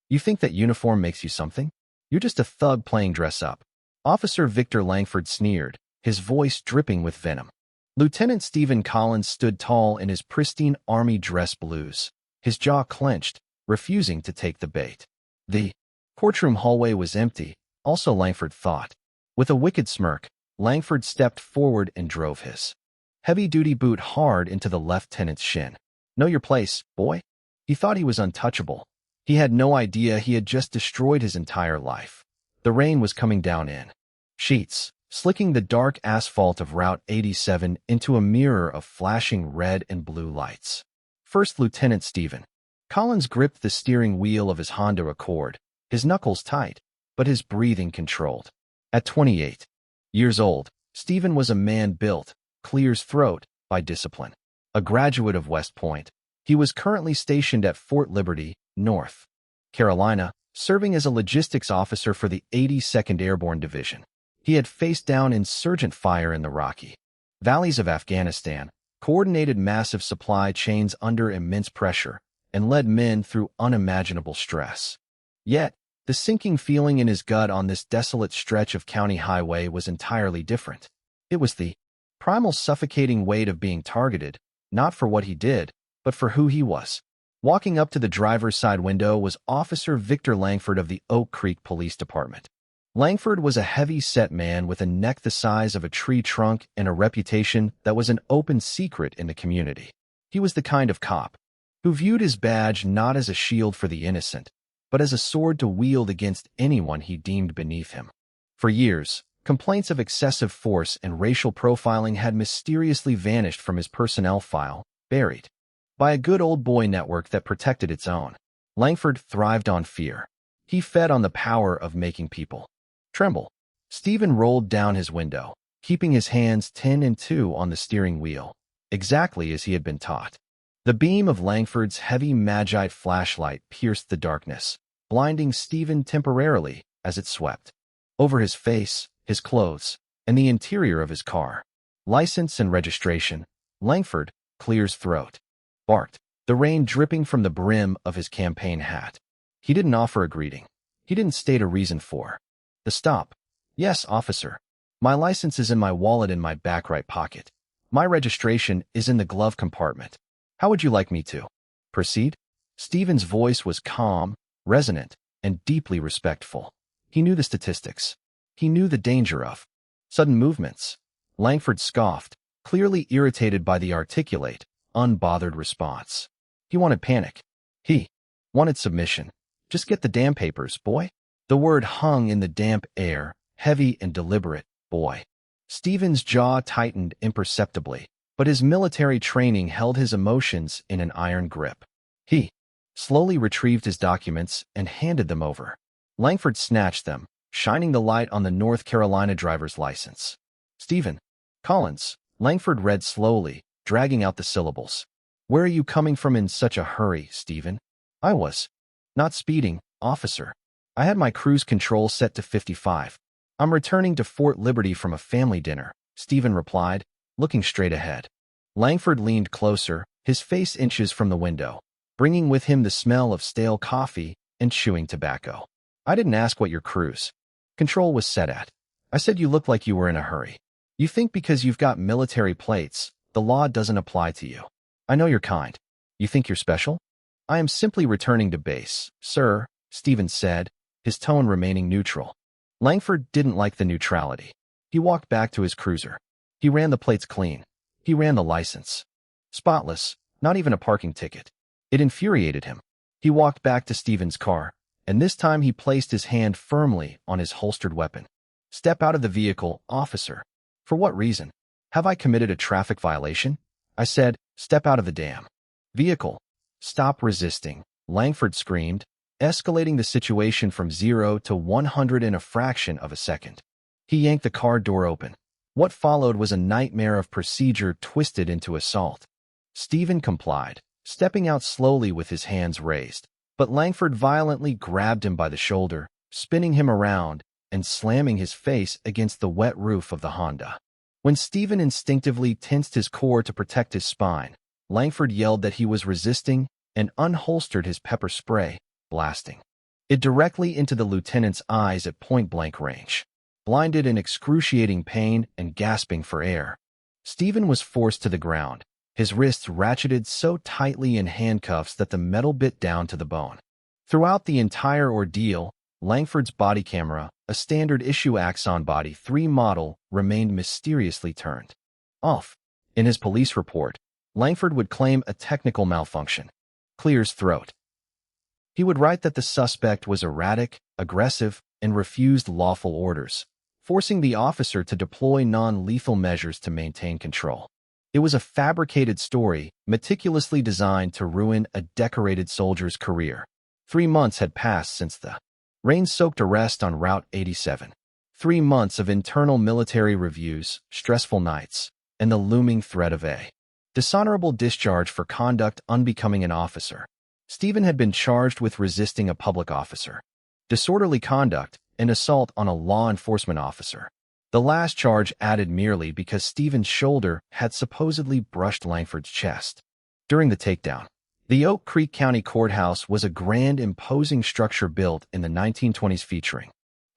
You think that uniform makes you something? You're just a thug playing dress-up. Officer Victor Langford sneered, his voice dripping with venom. Lieutenant Stephen Collins stood tall in his pristine army dress blues, his jaw clenched, refusing to take the bait. The courtroom hallway was empty, also Langford thought. With a wicked smirk, Langford stepped forward and drove his heavy-duty boot hard into the lieutenant's shin. Know your place, boy? He thought he was untouchable. He had no idea he had just destroyed his entire life. The rain was coming down in sheets, slicking the dark asphalt of Route 87 into a mirror of flashing red and blue lights. First Lieutenant Stephen Collins gripped the steering wheel of his Honda Accord, his knuckles tight, but his breathing controlled. At 28 years old, Stephen was a man built, clear as throat, by discipline. A graduate of West Point, he was currently stationed at Fort Liberty, North Carolina, serving as a logistics officer for the 82nd Airborne Division. He had faced down insurgent fire in the Rocky valleys of Afghanistan, coordinated massive supply chains under immense pressure, and led men through unimaginable stress. Yet, the sinking feeling in his gut on this desolate stretch of county highway was entirely different. It was the primal suffocating weight of being targeted, not for what he did, but for who he was. Walking up to the driver's side window was Officer Victor Langford of the Oak Creek Police Department. Langford was a heavy-set man with a neck the size of a tree trunk and a reputation that was an open secret in the community. He was the kind of cop who viewed his badge not as a shield for the innocent, but as a sword to wield against anyone he deemed beneath him. For years, complaints of excessive force and racial profiling had mysteriously vanished from his personnel file, buried by a good old boy network that protected its own. Langford thrived on fear. He fed on the power of making people tremble. Stephen rolled down his window, keeping his hands 10 and 2 on the steering wheel, exactly as he had been taught. The beam of Langford's heavy magite flashlight pierced the darkness, blinding Stephen temporarily as it swept over his face, his clothes, and the interior of his car. License and registration. Langford, clear's throat, barked, the rain dripping from the brim of his campaign hat. He didn't offer a greeting. He didn't state a reason for the stop. Yes, officer. My license is in my wallet in my back right pocket. My registration is in the glove compartment. How would you like me to proceed? Stephen's voice was calm, resonant, and deeply respectful. He knew the statistics. He knew the danger of sudden movements. Langford scoffed, clearly irritated by the articulate, unbothered response. He wanted panic. He wanted submission. Just get the damn papers, boy. The word hung in the damp air, heavy and deliberate, boy. Stephen's jaw tightened imperceptibly, but his military training held his emotions in an iron grip. He slowly retrieved his documents and handed them over. Langford snatched them, shining the light on the North Carolina driver's license. Stephen Collins. Langford read slowly, dragging out the syllables. Where are you coming from in such a hurry, Stephen? I was not speeding, officer. I had my cruise control set to 55. I'm returning to Fort Liberty from a family dinner, Stephen replied, looking straight ahead. Langford leaned closer, his face inches from the window, bringing with him the smell of stale coffee and chewing tobacco. I didn't ask what your cruise control was set at. I said you looked like you were in a hurry. You think because you've got military plates, the law doesn't apply to you. I know you're kind. You think you're special? I am simply returning to base, sir, Stephen said, his tone remaining neutral. Langford didn't like the neutrality. He walked back to his cruiser. He ran the plates clean. He ran the license. Spotless, not even a parking ticket. It infuriated him. He walked back to Stephen's car, and this time he placed his hand firmly on his holstered weapon. Step out of the vehicle, officer. For what reason? Have I committed a traffic violation? I said, step out of the damn vehicle. Stop resisting, Langford screamed, escalating the situation from 0 to 100 in a fraction of a second. He yanked the car door open. What followed was a nightmare of procedure twisted into assault. Stephen complied, stepping out slowly with his hands raised, but Langford violently grabbed him by the shoulder, spinning him around and slamming his face against the wet roof of the Honda. When Stephen instinctively tensed his core to protect his spine, Langford yelled that he was resisting and unholstered his pepper spray, blasting it directly into the lieutenant's eyes at point-blank range. Blinded in excruciating pain and gasping for air, Stephen was forced to the ground, his wrists ratcheted so tightly in handcuffs that the metal bit down to the bone. Throughout the entire ordeal, Langford's body camera, a standard-issue Axon Body 3 model, remained mysteriously turned off. In his police report, Langford would claim a technical malfunction. Clears throat. He would write that the suspect was erratic, aggressive, and refused lawful orders, forcing the officer to deploy non-lethal measures to maintain control. It was a fabricated story, meticulously designed to ruin a decorated soldier's career. 3 months had passed since the rain-soaked arrest on Route 87. 3 months of internal military reviews, stressful nights, and the looming threat of a dishonorable discharge for conduct unbecoming an officer. Stephen had been charged with resisting a public officer, disorderly conduct, and assault on a law enforcement officer. The last charge added merely because Stephen's shoulder had supposedly brushed Langford's chest. During the takedown, the Oak Creek County Courthouse was a grand, imposing structure built in the 1920s featuring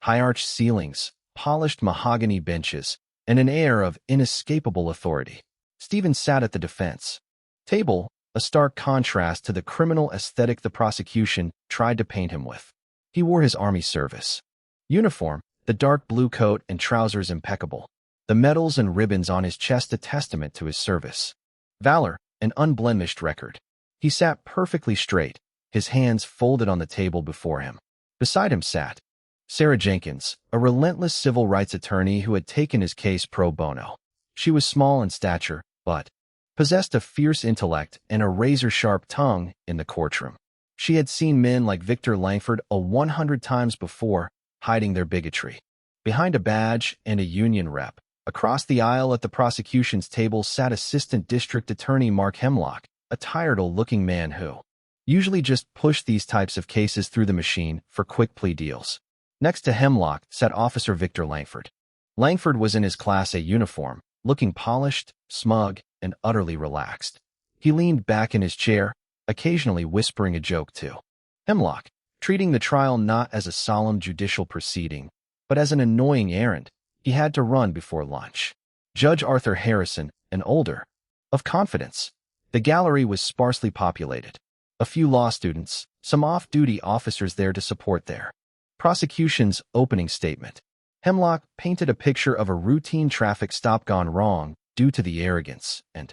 high-arched ceilings, polished mahogany benches, and an air of inescapable authority. Stephen sat at the defense table, a stark contrast to the criminal aesthetic the prosecution tried to paint him with. He wore his Army service uniform, the dark blue coat and trousers impeccable, the medals and ribbons on his chest a testament to his service valor, an unblemished record. He sat perfectly straight, his hands folded on the table before him. Beside him sat Sarah Jenkins, a relentless civil rights attorney who had taken his case pro bono. She was small in stature, but possessed a fierce intellect and a razor-sharp tongue in the courtroom. She had seen men like Victor Langford 100 times before, hiding their bigotry behind a badge and a union rep. Across the aisle at the prosecution's table sat Assistant District Attorney Mark Hemlock, a tired-looking man who usually just pushed these types of cases through the machine for quick plea deals. Next to Hemlock sat Officer Victor Langford. Langford was in his Class A uniform, looking polished, smug, and utterly relaxed. He leaned back in his chair, occasionally whispering a joke to Hemlock, treating the trial not as a solemn judicial proceeding, but as an annoying errand he had to run before lunch. Judge Arthur Harrison, an older, of confidence. The gallery was sparsely populated. A few law students, some off-duty officers there to support their prosecution's opening statement. Hemlock painted a picture of a routine traffic stop gone wrong due to the arrogance, and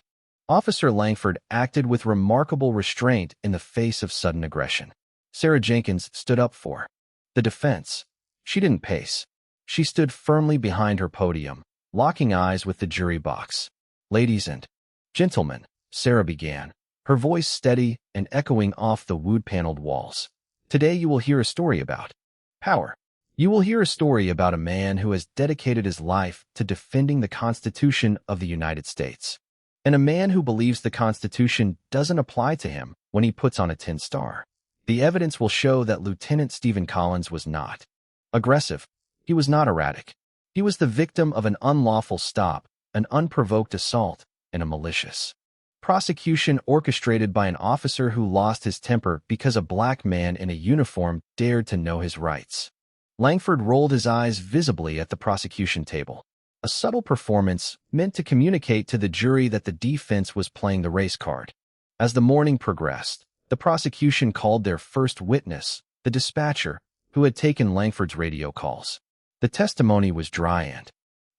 Officer Langford acted with remarkable restraint in the face of sudden aggression. Sarah Jenkins stood up for the defense. She didn't pace. She stood firmly behind her podium, locking eyes with the jury box. "Ladies and gentlemen," Sarah began, her voice steady and echoing off the wood-paneled walls. "Today you will hear a story about power. You will hear a story about a man who has dedicated his life to defending the Constitution of the United States, and a man who believes the Constitution doesn't apply to him when he puts on a tin star. The evidence will show that Lieutenant Stephen Collins was not aggressive. He was not erratic. He was the victim of an unlawful stop, an unprovoked assault, and a malicious prosecution orchestrated by an officer who lost his temper because a black man in a uniform dared to know his rights." Langford rolled his eyes visibly at the prosecution table, a subtle performance meant to communicate to the jury that the defense was playing the race card. As the morning progressed, the prosecution called their first witness, the dispatcher, who had taken Langford's radio calls. The testimony was dry and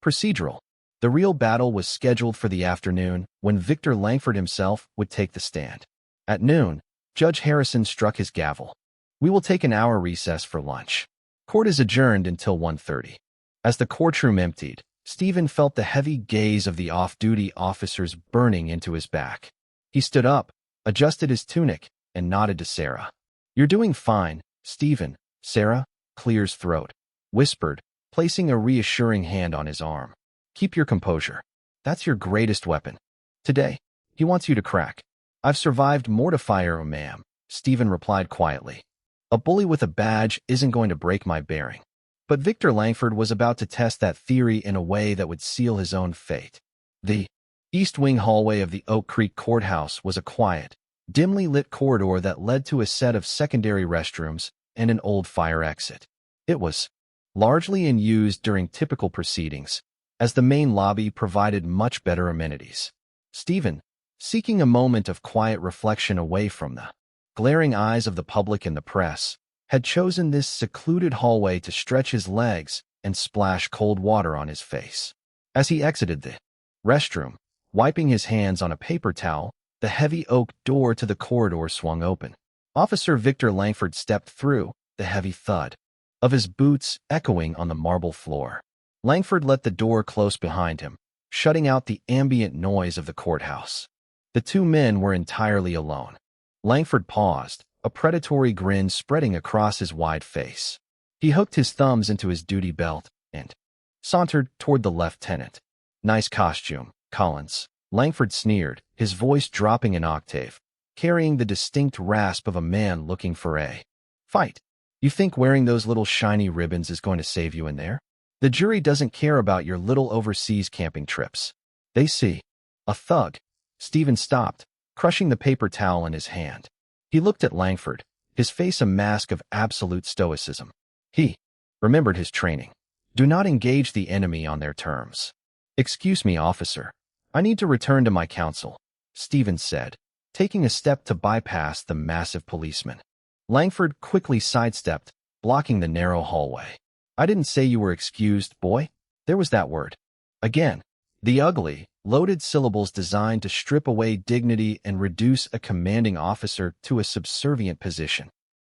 procedural. The real battle was scheduled for the afternoon, when Victor Langford himself would take the stand. At noon, Judge Harrison struck his gavel. "We will take an hour recess for lunch. Court is adjourned until 1:30. As the courtroom emptied, Stephen felt the heavy gaze of the off-duty officers burning into his back. He stood up, adjusted his tunic, and nodded to Sarah. "You're doing fine, Stephen," Sarah, Clear's throat, whispered, placing a reassuring hand on his arm. "Keep your composure. That's your greatest weapon. Today, he wants you to crack." "I've survived mortifier, ma'am," Stephen replied quietly. "A bully with a badge isn't going to break my bearing." But Victor Langford was about to test that theory in a way that would seal his own fate. The East Wing hallway of the Oak Creek Courthouse was a quiet, dimly lit corridor that led to a set of secondary restrooms and an old fire exit. It was largely in use during typical proceedings, as the main lobby provided much better amenities. Stephen, seeking a moment of quiet reflection away from the glaring eyes of the public and the press, had chosen this secluded hallway to stretch his legs and splash cold water on his face. As he exited the restroom, wiping his hands on a paper towel, the heavy oak door to the corridor swung open. Officer Victor Langford stepped through, the heavy thud of his boots echoing on the marble floor. Langford let the door close behind him, shutting out the ambient noise of the courthouse. The two men were entirely alone. Langford paused, a predatory grin spreading across his wide face. He hooked his thumbs into his duty belt and sauntered toward the lieutenant. "Nice costume, Collins," Langford sneered, his voice dropping an octave, carrying the distinct rasp of a man looking for a fight. "You think wearing those little shiny ribbons is going to save you in there? The jury doesn't care about your little overseas camping trips. They see a thug." Stephen stopped, crushing the paper towel in his hand. He looked at Langford, his face a mask of absolute stoicism. He remembered his training. Do not engage the enemy on their terms. "Excuse me, officer. I need to return to my counsel," Stephen said, taking a step to bypass the massive policeman. Langford quickly sidestepped, blocking the narrow hallway. "I didn't say you were excused, boy." There was that word. Again, the ugly, loaded syllables designed to strip away dignity and reduce a commanding officer to a subservient position.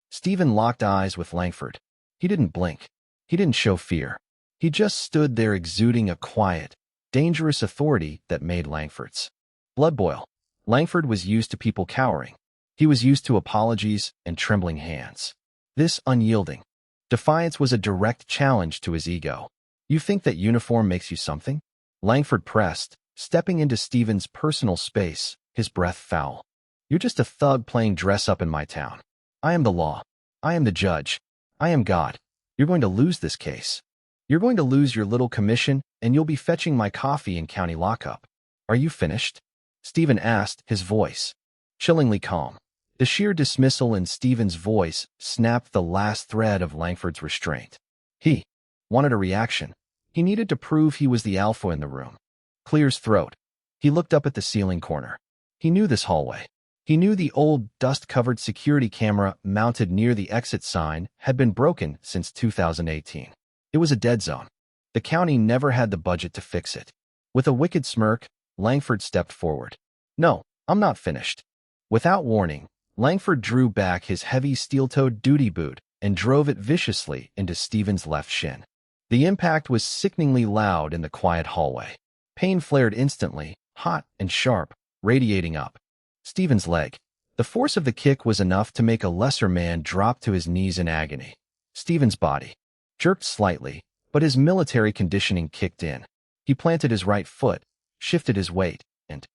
Stephen locked eyes with Langford. He didn't blink. He didn't show fear. He just stood there exuding a quiet, dangerous authority that made Langford's blood boil. Langford was used to people cowering. He was used to apologies and trembling hands. This unyielding defiance was a direct challenge to his ego. "You think that uniform makes you something?" Langford pressed, stepping into Stephen's personal space, his breath foul. "You're just a thug playing dress-up in my town. I am the law. I am the judge. I am God. You're going to lose this case. You're going to lose your little commission, and you'll be fetching my coffee in county lockup. Are you finished?" Stephen asked, his voice chillingly calm. The sheer dismissal in Stephen's voice snapped the last thread of Langford's restraint. He wanted a reaction. He needed to prove he was the alpha in the room. Clear his throat. He looked up at the ceiling corner. He knew this hallway. He knew the old, dust-covered security camera mounted near the exit sign had been broken since 2018. It was a dead zone. The county never had the budget to fix it. With a wicked smirk, Langford stepped forward. "No, I'm not finished." Without warning, Langford drew back his heavy steel-toed duty boot and drove it viciously into Stephen's left shin. The impact was sickeningly loud in the quiet hallway. Pain flared instantly, hot and sharp, radiating up Stephen's leg. The force of the kick was enough to make a lesser man drop to his knees in agony. Stephen's body jerked slightly, but his military conditioning kicked in. He planted his right foot, shifted his weight, and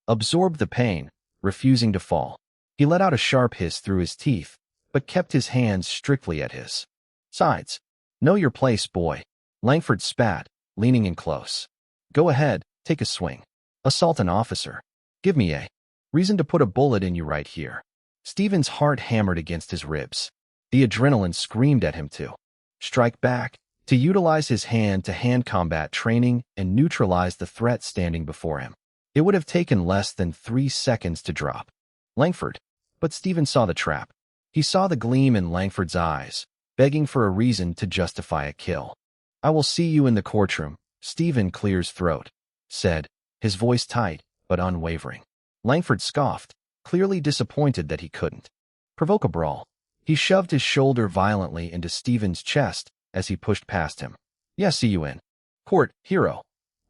absorbed the pain, refusing to fall. He let out a sharp hiss through his teeth, but kept his hands strictly at his sides. "Know your place, boy," Langford spat, leaning in close. "Go ahead, take a swing. Assault an officer. Give me a reason to put a bullet in you right here." Stephen's heart hammered against his ribs. The adrenaline screamed at him to strike back, to utilize his hand-to-hand combat training and neutralize the threat standing before him. It would have taken less than 3 seconds to drop Langford, but Stephen saw the trap. He saw the gleam in Langford's eyes, begging for a reason to justify a kill. "I will see you in the courtroom," Stephen Clear's throat said, his voice tight but unwavering. Langford scoffed, clearly disappointed that he couldn't provoke a brawl. He shoved his shoulder violently into Stephen's chest as he pushed past him. "Yeah, see you in court, hero."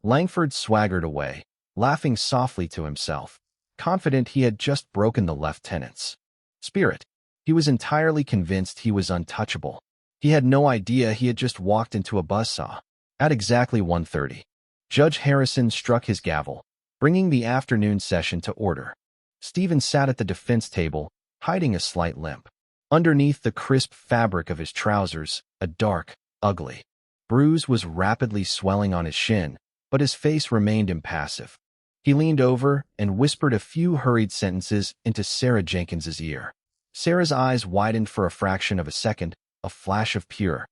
Langford swaggered away, laughing softly to himself, confident he had just broken the lieutenant's spirit. He was entirely convinced he was untouchable. He had no idea he had just walked into a buzzsaw. At exactly 1:30, Judge Harrison struck his gavel, bringing the afternoon session to order. Stephen sat at the defense table, hiding a slight limp. Underneath the crisp fabric of his trousers, a dark, ugly bruise was rapidly swelling on his shin, but his face remained impassive. He leaned over and whispered a few hurried sentences into Sarah Jenkins's ear. Sarah's eyes widened for a fraction of a second, a flash of pure,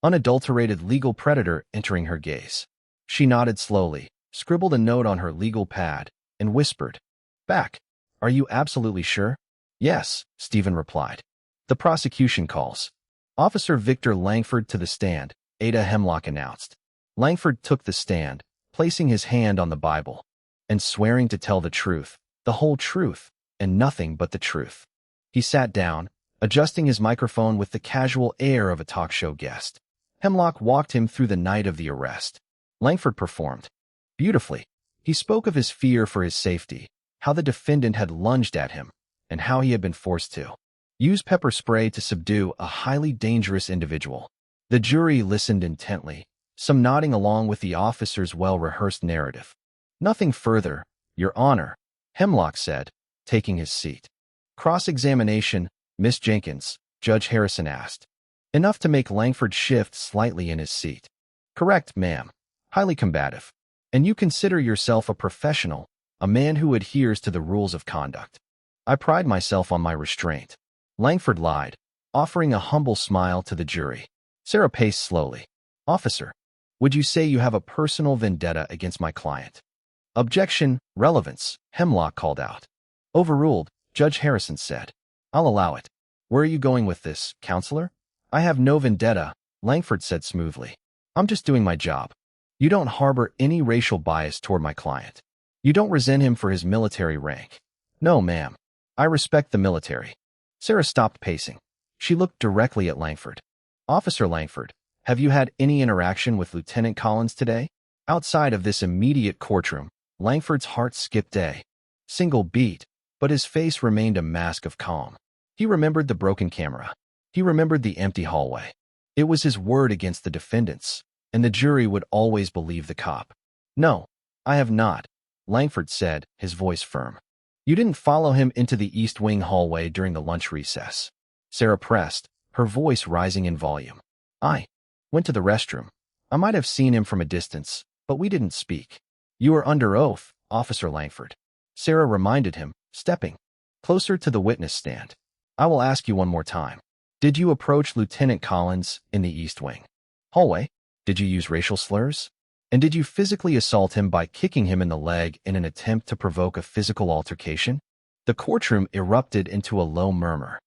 unadulterated legal predator entering her gaze. She nodded slowly, scribbled a note on her legal pad, and whispered, "Back. Are you absolutely sure?" "Yes," Stephen replied. "The prosecution calls." "Officer Victor Langford to the stand," Ada Hemlock announced. Langford took the stand, placing his hand on the Bible, and swearing to tell the truth, the whole truth, and nothing but the truth. He sat down, adjusting his microphone with the casual air of a talk show guest. Hemlock walked him through the night of the arrest. Langford performed beautifully. He spoke of his fear for his safety, how the defendant had lunged at him, and how he had been forced to use pepper spray to subdue a highly dangerous individual. The jury listened intently, some nodding along with the officer's well-rehearsed narrative. "Nothing further, Your Honor," Hemlock said, taking his seat. "Cross-examination, Miss Jenkins," Judge Harrison asked. Enough to make Langford shift slightly in his seat. "Correct, ma'am. Highly combative. And you consider yourself a professional, a man who adheres to the rules of conduct." "I pride myself on my restraint," Langford lied, offering a humble smile to the jury. Sarah paced slowly. "Officer, would you say you have a personal vendetta against my client?" "Objection, relevance," Hemlock called out. "Overruled," Judge Harrison said. "I'll allow it. Where are you going with this, counselor?" "I have no vendetta," Langford said smoothly. "I'm just doing my job. You don't harbor any racial bias toward my client. You don't resent him for his military rank." "No, ma'am. I respect the military." Sarah stopped pacing. She looked directly at Langford. "Officer Langford, have you had any interaction with Lieutenant Collins today?" Outside of this immediate courtroom, Langford's heart skipped a single beat, but his face remained a mask of calm. He remembered the broken camera. He remembered the empty hallway. It was his word against the defendants, and the jury would always believe the cop. "No, I have not," Langford said, his voice firm. "You didn't follow him into the East Wing hallway during the lunch recess?" Sarah pressed, her voice rising in volume. "I went to the restroom. I might have seen him from a distance, but we didn't speak." "You are under oath, Officer Langford," Sarah reminded him, stepping closer to the witness stand. "I will ask you one more time. Did you approach Lieutenant Collins in the East Wing hallway? Did you use racial slurs? And did you physically assault him by kicking him in the leg in an attempt to provoke a physical altercation?" The courtroom erupted into a low murmur.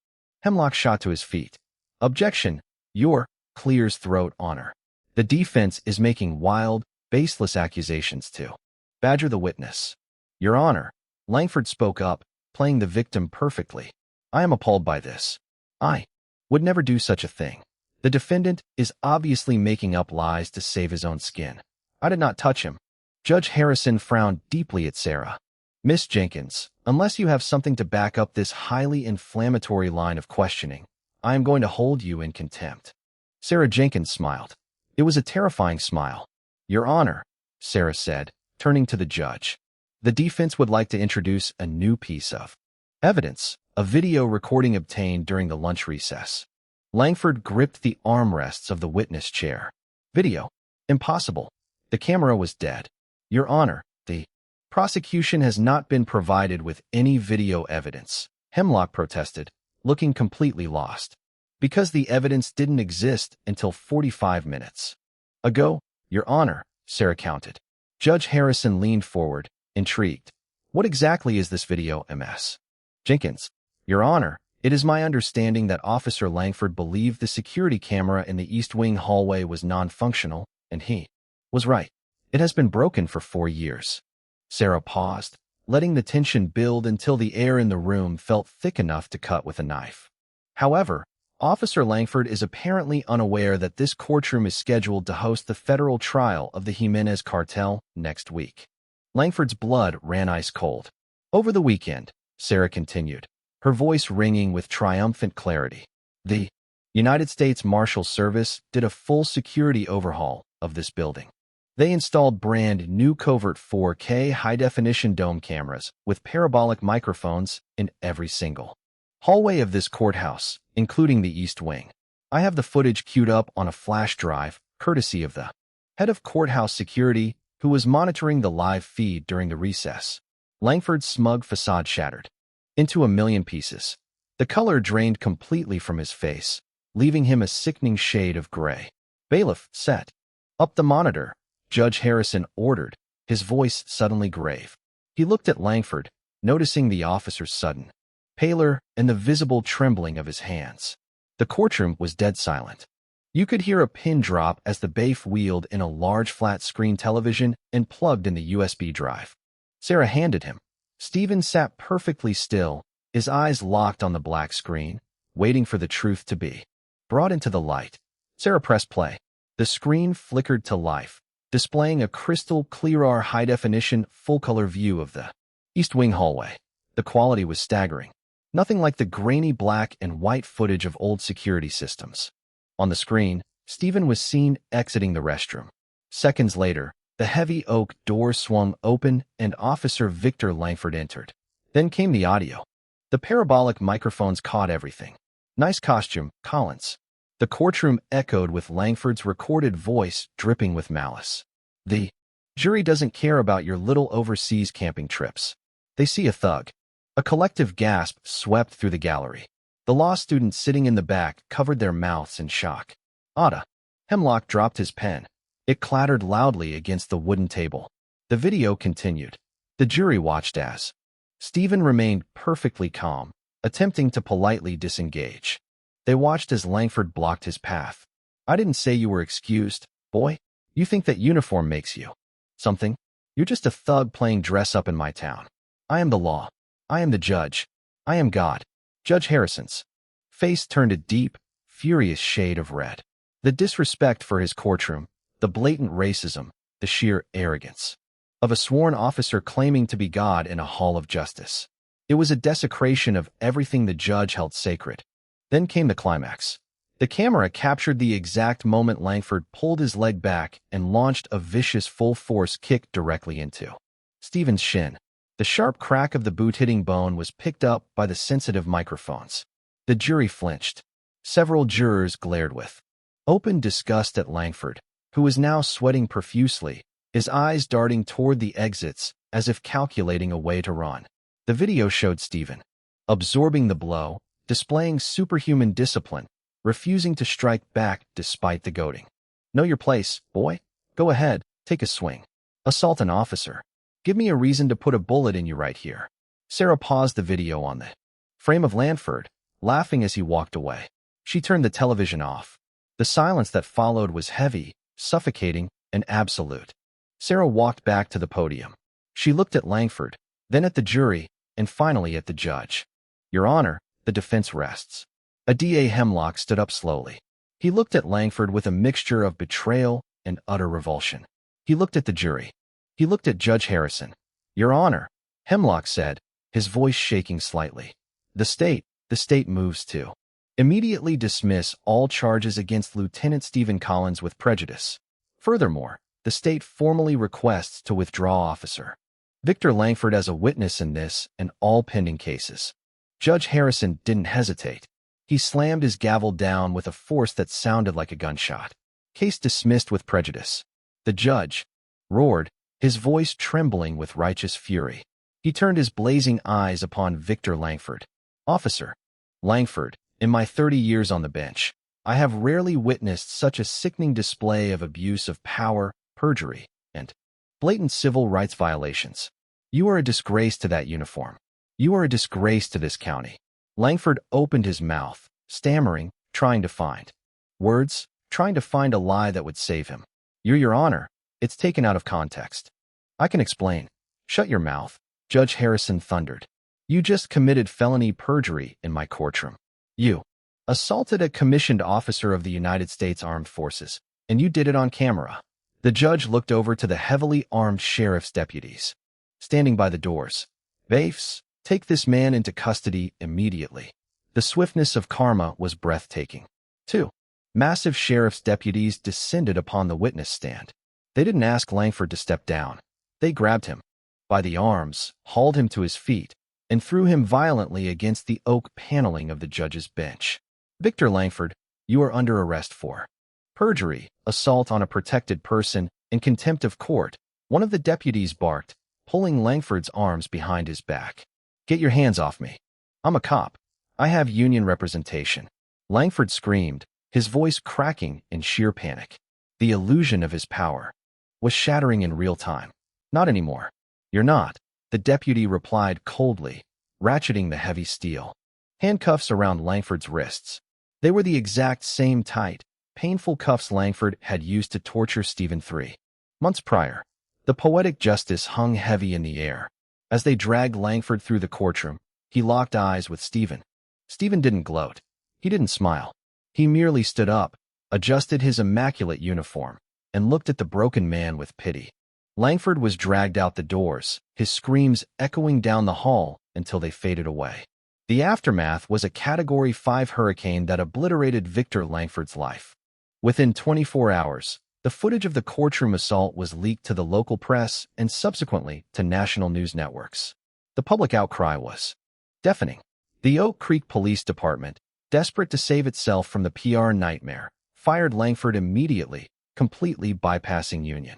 Hemlock shot to his feet. "Objection, Your clears throat, Honor. The defense is making wild, baseless accusations to badger the witness." "Your Honor," Langford spoke up, playing the victim perfectly. "I am appalled by this. I would never do such a thing. The defendant is obviously making up lies to save his own skin. I did not touch him." Judge Harrison frowned deeply at Sarah. "Miss Jenkins, unless you have something to back up this highly inflammatory line of questioning, I am going to hold you in contempt." Sarah Jenkins smiled. It was a terrifying smile. "Your Honor," Sarah said, turning to the judge, "the defense would like to introduce a new piece of evidence, a video recording obtained during the lunch recess." Langford gripped the armrests of the witness chair. "Video? Impossible. The camera was dead." "Your Honor, the prosecution has not been provided with any video evidence," Hemlock protested, looking completely lost. "Because the evidence didn't exist until 45 minutes ago, Your Honor," Sarah counted. Judge Harrison leaned forward, intrigued. "What exactly is this video, Ms. Jenkins?" "Your Honor, it is my understanding that Officer Langford believed the security camera in the East Wing hallway was non-functional, and he was right. It has been broken for 4 years." Sarah paused, letting the tension build until the air in the room felt thick enough to cut with a knife. However, Officer Langford is apparently unaware that this courtroom is scheduled to host the federal trial of the Jimenez cartel next week. Langford's blood ran ice cold. "Over the weekend," Sarah continued, her voice ringing with triumphant clarity, "the United States Marshal Service did a full security overhaul of this building. They installed brand new covert 4K high-definition dome cameras with parabolic microphones in every single hallway of this courthouse, including the East Wing. I have the footage queued up on a flash drive, courtesy of the head of courthouse security, who was monitoring the live feed during the recess." Langford's smug facade shattered into a million pieces. The color drained completely from his face, leaving him a sickening shade of gray. "Bailiff, set up the monitor," Judge Harrison ordered, his voice suddenly grave. He looked at Langford, noticing the officer's sudden pallor and the visible trembling of his hands. The courtroom was dead silent. You could hear a pin drop as the bailiff wheeled in a large flat-screen television and plugged in the USB drive. Sarah handed him. Stephen sat perfectly still, his eyes locked on the black screen, waiting for the truth to be brought into the light. Sarah pressed play. The screen flickered to life, displaying a crystal-clear high-definition, full-color view of the East Wing hallway. The quality was staggering. Nothing like the grainy black and white footage of old security systems. On the screen, Stephen was seen exiting the restroom. Seconds later, the heavy oak door swung open and Officer Victor Langford entered. Then came the audio. The parabolic microphones caught everything. "Nice costume, Collins." The courtroom echoed with Langford's recorded voice dripping with malice. "The jury doesn't care about your little overseas camping trips. They see a thug." A collective gasp swept through the gallery. The law students sitting in the back covered their mouths in shock. "Otta." Hemlock dropped his pen. It clattered loudly against the wooden table. The video continued. The jury watched as Stephen remained perfectly calm, attempting to politely disengage. They watched as Langford blocked his path. "I didn't say you were excused, boy. You think that uniform makes you something? You're just a thug playing dress-up in my town. I am the law. I am the judge. I am God." Judge Harrison's face turned a deep, furious shade of red. The disrespect for his courtroom, the blatant racism, the sheer arrogance of a sworn officer claiming to be God in a hall of justice. It was a desecration of everything the judge held sacred. Then came the climax. The camera captured the exact moment Langford pulled his leg back and launched a vicious full-force kick directly into Stephen's shin. The sharp crack of the boot hitting bone was picked up by the sensitive microphones. The jury flinched. Several jurors glared with open disgust at Langford, who was now sweating profusely, his eyes darting toward the exits as if calculating a way to run. The video showed Stephen absorbing the blow, displaying superhuman discipline, refusing to strike back despite the goading. "Know your place, boy. Go ahead, take a swing. Assault an officer. Give me a reason to put a bullet in you right here." Sarah paused the video on the frame of Langford, laughing as he walked away. She turned the television off. The silence that followed was heavy, suffocating, and absolute. Sarah walked back to the podium. She looked at Langford, then at the jury, and finally at the judge. "Your Honor, the defense rests." A DA Hemlock stood up slowly. He looked at Langford with a mixture of betrayal and utter revulsion. He looked at the jury. He looked at Judge Harrison. "Your Honor," Hemlock said, his voice shaking slightly. The state moves to immediately dismiss all charges against Lieutenant Stephen Collins with prejudice. Furthermore, the state formally requests to withdraw Officer Victor Langford as a witness in this and all pending cases." Judge Harrison didn't hesitate. He slammed his gavel down with a force that sounded like a gunshot. "Case dismissed with prejudice." The judge roared, his voice trembling with righteous fury. He turned his blazing eyes upon Victor Langford. "Officer Langford, in my 30 years on the bench, I have rarely witnessed such a sickening display of abuse of power, perjury, and blatant civil rights violations. You are a disgrace to that uniform. You are a disgrace to this county." Langford opened his mouth, stammering, trying to find words, trying to find a lie that would save him. Your Honor, it's taken out of context. I can explain." "Shut your mouth," Judge Harrison thundered. "You just committed felony perjury in my courtroom. You assaulted a commissioned officer of the United States Armed Forces, and you did it on camera." The judge looked over to the heavily armed sheriff's deputies standing by the doors. "Bailiffs, take this man into custody immediately." The swiftness of karma was breathtaking. 2 massive sheriff's deputies descended upon the witness stand. They didn't ask Langford to step down. They grabbed him by the arms, hauled him to his feet, and threw him violently against the oak paneling of the judge's bench. "Victor Langford, you are under arrest for perjury, assault on a protected person, and contempt of court," one of the deputies barked, pulling Langford's arms behind his back. "Get your hands off me. I'm a cop. I have union representation. Langford screamed, his voice cracking in sheer panic. The illusion of his power was shattering in real time. Not anymore. You're not, the deputy replied coldly, ratcheting the heavy steel handcuffs around Langford's wrists. They were the exact same tight, painful cuffs Langford had used to torture Stephen 3 months prior. The poetic justice hung heavy in the air. As they dragged Langford through the courtroom, he locked eyes with Stephen. Stephen didn't gloat. He didn't smile. He merely stood up, adjusted his immaculate uniform, and looked at the broken man with pity. Langford was dragged out the doors, his screams echoing down the hall until they faded away. The aftermath was a Category 5 hurricane that obliterated Victor Langford's life. Within 24 hours, the footage of the courtroom assault was leaked to the local press and subsequently to national news networks. The public outcry was deafening. The Oak Creek Police Department, desperate to save itself from the PR nightmare, fired Langford immediately, completely bypassing union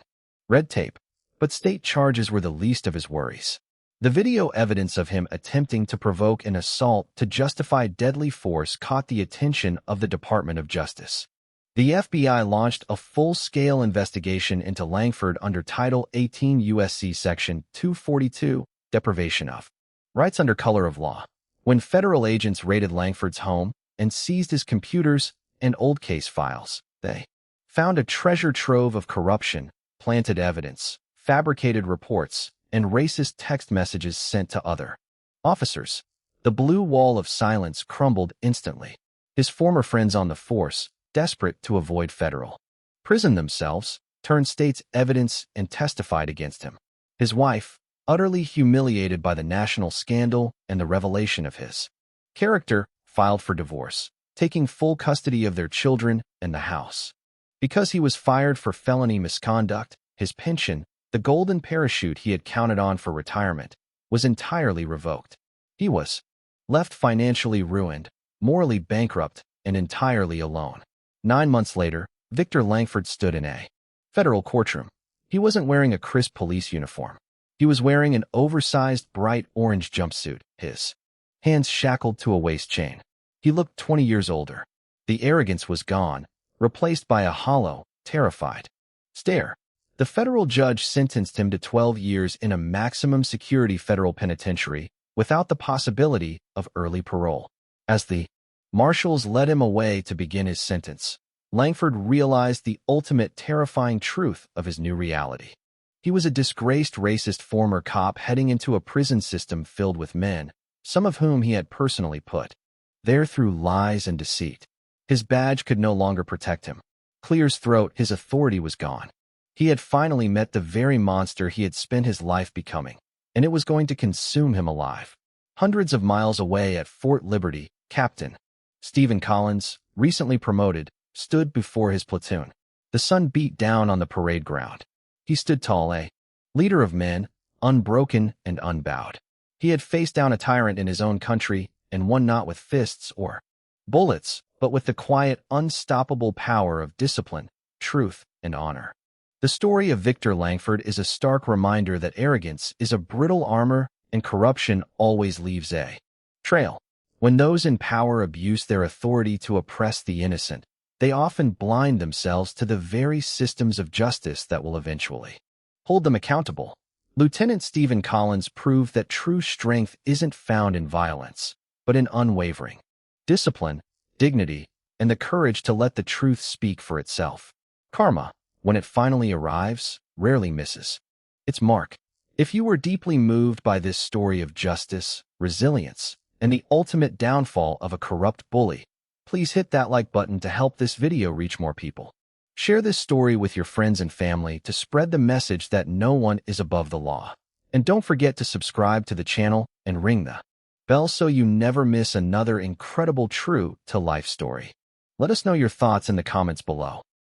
red tape. But state charges were the least of his worries. The video evidence of him attempting to provoke an assault to justify deadly force caught the attention of the Department of Justice. The FBI launched a full-scale investigation into Langford under Title 18 U.S.C. Section 242, deprivation of rights under color of law. When federal agents raided Langford's home and seized his computers and old case files, they found a treasure trove of corruption, planted evidence, fabricated reports, and racist text messages sent to other officers. The blue wall of silence crumbled instantly. His former friends on the force, desperate to avoid federal prison themselves, turned state's evidence and testified against him. His wife, utterly humiliated by the national scandal and the revelation of his character, filed for divorce, taking full custody of their children and the house. Because he was fired for felony misconduct, his pension, the golden parachute he had counted on for retirement, was entirely revoked. He was left financially ruined, morally bankrupt, and entirely alone. 9 months later, Victor Langford stood in a federal courtroom. He wasn't wearing a crisp police uniform. He was wearing an oversized bright orange jumpsuit, his hands shackled to a waist chain. He looked 20 years older. The arrogance was gone, replaced by a hollow, terrified stare. The federal judge sentenced him to 12 years in a maximum security federal penitentiary without the possibility of early parole. As the marshals led him away to begin his sentence, Langford realized the ultimate terrifying truth of his new reality. He was a disgraced racist former cop heading into a prison system filled with men, some of whom he had personally put there through lies and deceit. His badge could no longer protect him. Clear his throat, his authority was gone. He had finally met the very monster he had spent his life becoming, and it was going to consume him alive. Hundreds of miles away at Fort Liberty, Captain Stephen Collins, recently promoted, stood before his platoon. The sun beat down on the parade ground. He stood tall, a leader of men, unbroken and unbowed. He had faced down a tyrant in his own country and won not with fists or bullets, but with the quiet, unstoppable power of discipline, truth, and honor. The story of Victor Langford is a stark reminder that arrogance is a brittle armor and corruption always leaves a trail. When those in power abuse their authority to oppress the innocent, they often blind themselves to the very systems of justice that will eventually hold them accountable. Lieutenant Stephen Collins proved that true strength isn't found in violence, but in unwavering discipline, dignity, and the courage to let the truth speak for itself. Karma, when it finally arrives, rarely misses its mark. If you were deeply moved by this story of justice, resilience, and the ultimate downfall of a corrupt bully, please hit that like button to help this video reach more people. Share this story with your friends and family to spread the message that no one is above the law. And don't forget to subscribe to the channel and ring the bell so you never miss another incredible true-to-life story. Let us know your thoughts in the comments below.